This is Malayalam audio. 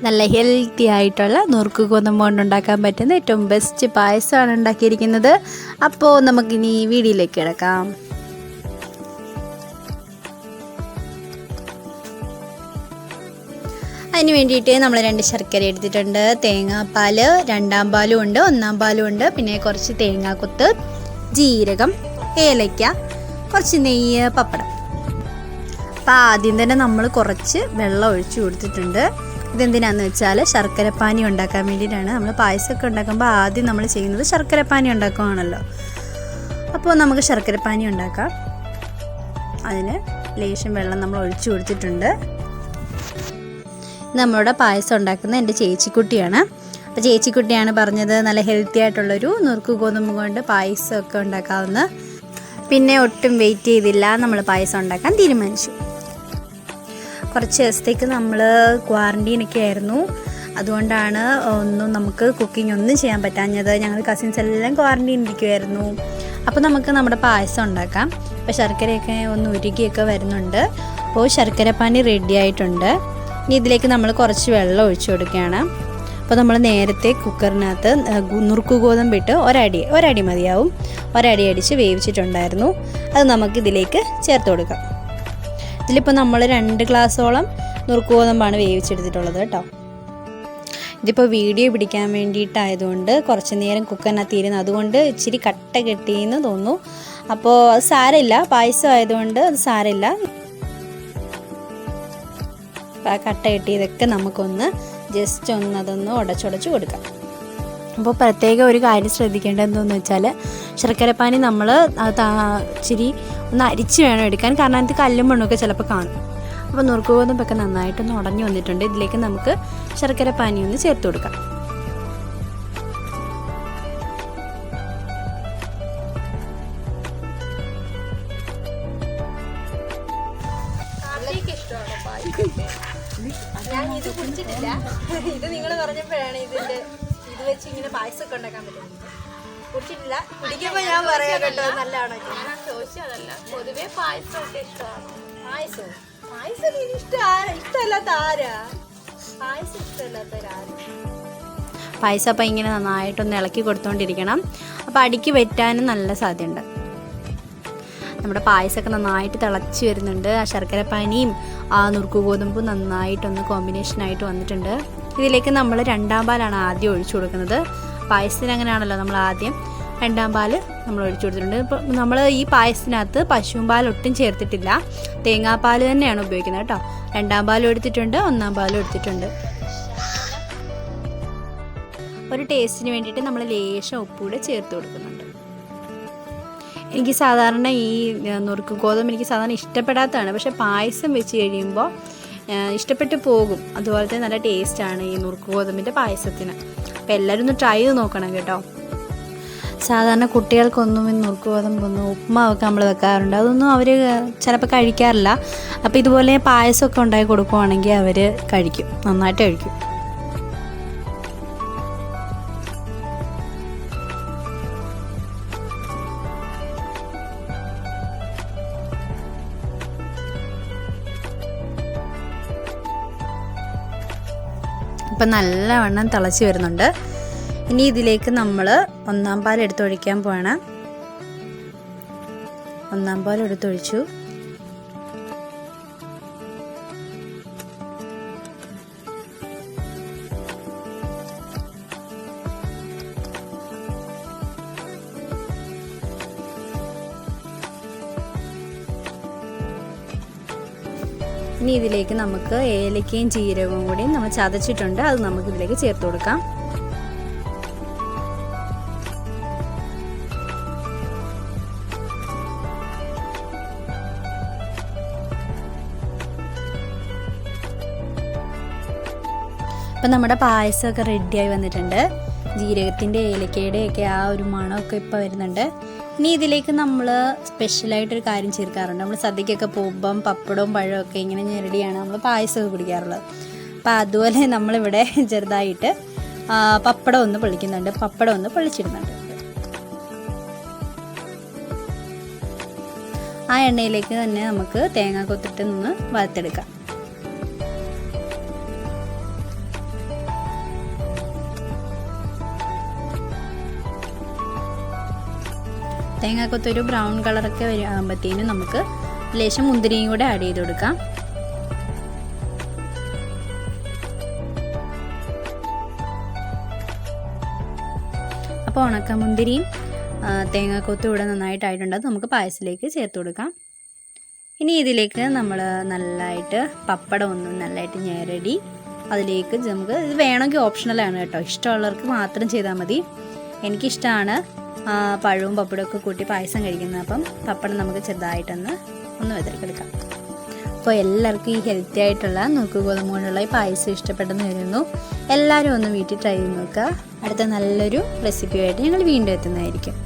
നല്ല ഹെൽത്തി ആയിട്ടുള്ള നുറുക്ക് ഗോതമ്പ് കൊണ്ടുണ്ടാക്കാൻ പറ്റുന്ന ഏറ്റവും ബെസ്റ്റ് പായസമാണ് ഉണ്ടാക്കിയിരിക്കുന്നത്. അപ്പോൾ നമുക്കിനി വീഡിയോയിലേക്ക് കിടക്കാം. അതിന് വേണ്ടിയിട്ട് നമ്മൾ 2 ശർക്കര എടുത്തിട്ടുണ്ട്. തേങ്ങാപ്പാൽ, 2ാം പാലും ഉണ്ട്, 1ാം പാലും ഉണ്ട്. പിന്നെ കുറച്ച് തേങ്ങാക്കൊത്ത്, ജീരകം, ഏലയ്ക്ക, കുറച്ച് നെയ്യ്, പപ്പടം. അപ്പോൾ ആദ്യം തന്നെ നമ്മൾ കുറച്ച് വെള്ളം ഒഴിച്ചു കൊടുത്തിട്ടുണ്ട്. ഇതെന്തിനാണെന്ന് വെച്ചാൽ ശർക്കരപ്പാനി ഉണ്ടാക്കാൻ വേണ്ടിയിട്ടാണ്. നമ്മൾ പായസമൊക്കെ ഉണ്ടാക്കുമ്പോൾ ആദ്യം നമ്മൾ ചെയ്യുന്നത് ശർക്കരപ്പാനി ഉണ്ടാക്കുകയാണല്ലോ. അപ്പോൾ നമുക്ക് ശർക്കരപ്പാനി ഉണ്ടാക്കാം. അതിന് ലേശം വെള്ളം നമ്മൾ ഒഴിച്ചു കൊടുത്തിട്ടുണ്ട്. നമ്മളുടെ പായസം ഉണ്ടാക്കുന്ന എൻ്റെ ചേച്ചിക്കുട്ടിയാണ്. അപ്പോൾ ചേച്ചിക്കുട്ടിയാണ് പറഞ്ഞത് നല്ല ഹെൽത്തി ആയിട്ടുള്ളൊരു നുറുക്ക് ഗോതമ്പ് കൊണ്ട് പായസമൊക്കെ ഉണ്ടാക്കാവുന്ന. പിന്നെ ഒട്ടും വെയിറ്റ് ചെയ്തില്ല, നമ്മൾ പായസം ഉണ്ടാക്കാൻ തീരുമാനിച്ചു. കുറച്ച് ദിവസത്തേക്ക് നമ്മൾ ക്വാറൻറ്റീനൊക്കെ ആയിരുന്നു. അതുകൊണ്ടാണ് നമുക്ക് കുക്കിംഗ് ഒന്നും ചെയ്യാൻ പറ്റാഞ്ഞത്. ഞങ്ങൾ കസിൻസ് എല്ലാം ക്വാറൻറ്റീൻ ഇരിക്കുമായിരുന്നു. അപ്പോൾ നമുക്ക് നമ്മുടെ പായസം ഉണ്ടാക്കാം. അപ്പോൾ ശർക്കരയൊക്കെ ഒന്ന് ഉരുകിയൊക്കെ വരുന്നുണ്ട്. അപ്പോൾ ശർക്കരപ്പാനി റെഡി ആയിട്ടുണ്ട്. ഇനി ഇതിലേക്ക് നമ്മൾ കുറച്ച് വെള്ളം ഒഴിച്ചു കൊടുക്കുകയാണ്. അപ്പോൾ നമ്മൾ നേരത്തെ കുക്കറിനകത്ത് നുറുക്ക് ഗോതമ്പിട്ട് ഒരടി മതിയാവും, ഒരടി അടിച്ച് വേവിച്ചിട്ടുണ്ടായിരുന്നു. അത് നമുക്കിതിലേക്ക് ചേർത്ത് കൊടുക്കാം. ഇതിലിപ്പോൾ നമ്മൾ 2 ഗ്ലാസോളം നുറുക്ക് ഗോതമ്പാണ് വേവിച്ചെടുത്തിട്ടുള്ളത് കേട്ടോ. ഇതിപ്പോൾ വീഡിയോ പിടിക്കാൻ വേണ്ടിയിട്ടായതുകൊണ്ട് കുറച്ച് നേരം കുക്കറിനകത്ത് ഇരുന്ന്, അതുകൊണ്ട് ഇച്ചിരി കട്ട കെട്ടിയെന്ന് തോന്നുന്നു. അപ്പോൾ അത് സാരമില്ല, പായസം ആയതുകൊണ്ട് അത് സാരമില്ല. കട്ട കെട്ടിയതൊക്കെ നമുക്കൊന്ന് ജസ്റ്റ് അതൊന്ന് ഉടച്ചുടച്ച് കൊടുക്കാം. അപ്പോൾ പ്രത്യേകം ഒരു കാര്യം ശ്രദ്ധിക്കേണ്ടത് എന്താണെന്ന് വെച്ചാൽ ശർക്കരപ്പാനി നമ്മൾ ഇച്ചിരി ഒന്ന് അരിച്ച് വേണം എടുക്കാൻ. കാരണം അതിന് കല്ലും മണ്ണൊക്കെ ചിലപ്പോൾ കാണും. അപ്പോൾ നുറുക്ക് ഗോതമ്പൊക്കെ നന്നായിട്ടൊന്ന് ഉടഞ്ഞു വന്നിട്ടുണ്ട്. ഇതിലേക്ക് നമുക്ക് ശർക്കരപ്പാനി ഒന്ന് ചേർത്ത് കൊടുക്കാം. ഞാൻ ഇത് കുടിച്ചിട്ടില്ല. ഇത് നിങ്ങൾ പറഞ്ഞപ്പോഴാണ് ഇത് വെച്ച് ഇങ്ങനെ പായസമൊക്കെ ഉണ്ടാക്കാൻ പറ്റുന്നത്. കുടിച്ചിട്ടില്ല. കുടിക്കുമ്പോൾ ഞാൻ പറയാം കേട്ടോ, നല്ലതാണോ ചോദിച്ചതല്ല. പൊതുവേ പായസമൊക്കെ ഇഷ്ടമാണ്. പായസം ഇഷ്ടമല്ലാത്ത ആരാ? പായസം ഇഷ്ടമല്ലാത്തവരാരും. പായസം അപ്പം ഇങ്ങനെ നന്നായിട്ടൊന്ന് ഇളക്കി കൊടുത്തോണ്ടിരിക്കണം. അപ്പോൾ അടിക്ക് പറ്റാനും നല്ല സാധ്യതയുണ്ട്. നമ്മുടെ പായസമൊക്കെ നന്നായിട്ട് തിളച്ച് വരുന്നുണ്ട്. ആ ശർക്കരപ്പാനിയും ആ നുറുക്ക് ഗോതമ്പും നന്നായിട്ടൊന്ന് കോമ്പിനേഷനായിട്ട് വന്നിട്ടുണ്ട്. ഇതിലേക്ക് നമ്മൾ 2ാം പാലാണ് ആദ്യം ഒഴിച്ചു കൊടുക്കുന്നത്. പായസത്തിന് അങ്ങനെയാണല്ലോ, നമ്മൾ ആദ്യം 2ാം പാൽ നമ്മൾ ഒഴിച്ചു കൊടുത്തിട്ടുണ്ട്. ഇപ്പോൾ നമ്മൾ ഈ പായസത്തിനകത്ത് പശുവും പാൽ ഒട്ടും ചേർത്തിട്ടില്ല, തേങ്ങാപ്പാൽ തന്നെയാണ് ഉപയോഗിക്കുന്നത് കേട്ടോ. 2ാം പാലും എടുത്തിട്ടുണ്ട്, 1ാം പാലും എടുത്തിട്ടുണ്ട്. ഒരു ടേസ്റ്റിന് വേണ്ടിയിട്ട് നമ്മൾ ലേശം ഉപ്പൂടെ ചേർത്ത് കൊടുക്കുന്നുണ്ട്. എനിക്ക് സാധാരണ ഈ നുറുക്ക് ഗോതമ്പ് എനിക്ക് സാധാരണ ഇഷ്ടപ്പെടാത്തതാണ്. പക്ഷേ പായസം വെച്ച് കഴിയുമ്പോൾ ഇഷ്ടപ്പെട്ട് പോകും. അതുപോലത്തെ നല്ല ടേസ്റ്റാണ് ഈ നുറുക്ക് ഗോതമ്പിൻ്റെ പായസത്തിന്. അപ്പോൾ എല്ലാവരും ഒന്ന് ട്രൈ ചെയ്ത് നോക്കണം കേട്ടോ. സാധാരണ കുട്ടികൾക്കൊന്നും ഈ നുറുക്ക് ഗോതമ്പൊന്നും ഉപ്പുമാവൊക്കെ നമ്മൾ വെക്കാറുണ്ട്. അതൊന്നും അവർ ചിലപ്പോൾ കഴിക്കാറില്ല. അപ്പോൾ ഇതുപോലെ പായസമൊക്കെ ഉണ്ടാക്കി കൊടുക്കുവാണെങ്കിൽ അവർ കഴിക്കും, നന്നായിട്ട് കഴിക്കും. ഇപ്പം നല്ലവണ്ണം തിളച്ച് വരുന്നുണ്ട്. ഇനി ഇതിലേക്ക് നമ്മൾ 1ാം പാൽ എടുത്തൊഴിക്കാൻ പോവാണ്. 1ാം പാൽ എടുത്തൊഴിച്ചു. ഇനി ഇതിലേക്ക് നമുക്ക് ഏലക്കയും ജീരകവും കൂടി നമ്മൾ ചതച്ചിട്ടുണ്ട്, അത് നമുക്ക് ഇതിലേക്ക് ചേർത്ത് കൊടുക്കാം. അപ്പം നമ്മുടെ പായസമൊക്കെ റെഡിയായി വന്നിട്ടുണ്ട്. ജീരകത്തിൻ്റെ ഏലക്കയുടെയൊക്കെ ആ ഒരു മണമൊക്കെ ഇപ്പോൾ വരുന്നുണ്ട്. ഇനി ഇതിലേക്ക് നമ്മൾ സ്പെഷ്യലായിട്ടൊരു കാര്യം ചേർക്കാറുണ്ട്. നമ്മൾ സദ്യക്കൊക്കെ പോകുമ്പം പപ്പടവും പഴമൊക്കെ ഇങ്ങനെ ഞെരടിയാണ് നമ്മൾ പായസമൊക്കെ കുടിക്കാറുള്ളത്. അപ്പോൾ അതുപോലെ നമ്മളിവിടെ ചെറുതായിട്ട് പപ്പടം ഒന്ന് പൊള്ളിക്കുന്നുണ്ട്, പപ്പടം ഒന്ന് പൊള്ളിച്ചിടുന്നുണ്ട്. ആ എണ്ണയിലേക്ക് തന്നെ നമുക്ക് തേങ്ങ കൊത്തിട്ട് നിന്ന് വറുത്തെടുക്കാം. തേങ്ങാക്കൊത്തൊരു ബ്രൗൺ കളറൊക്കെ ആകുമ്പോഴത്തേനും നമുക്ക് ലേശം മുന്തിരിയും കൂടെ ആഡ് ചെയ്ത് കൊടുക്കാം. അപ്പോൾ ഉണക്കമുന്തിരിയും തേങ്ങാക്കൊത്തും ഇവിടെ നന്നായിട്ടായിട്ടുണ്ട്. അത് നമുക്ക് പായസത്തിലേക്ക് ചേർത്ത് കൊടുക്കാം. ഇനി ഇതിലേക്ക് നമ്മൾ നല്ലതായിട്ട് പപ്പടം ഒന്ന് നല്ലതായിട്ട് ഞെരടി അതിലേക്ക് നമുക്ക് ഇത് വേണമെങ്കിൽ ഓപ്ഷണലാണ് കേട്ടോ, ഇഷ്ടമുള്ളവർക്ക് മാത്രം ചെയ്താൽ മതി. എനിക്കിഷ്ടമാണ് പഴവും പപ്പടമൊക്കെ കൂട്ടി പായസം കഴിക്കുന്നത്. അപ്പം പപ്പടം നമുക്ക് ചെറുതായിട്ടൊന്ന് വെതിർത്തെടുക്കാം. അപ്പോൾ എല്ലാവർക്കും ഈ ഹെൽത്തി ആയിട്ടുള്ള നുറുക്ക് ഗോതമ്പ് കൊണ്ടുള്ള ഈ പായസം ഇഷ്ടപ്പെട്ടെന്ന് വരുന്നു. എല്ലാവരും ഒന്ന് വീട്ടിൽ ട്രൈ ചെയ്ത് നോക്കുക. അടുത്ത നല്ലൊരു റെസിപ്പിയായിട്ട് ഞങ്ങൾ വീണ്ടും എത്തുന്നതായിരിക്കും.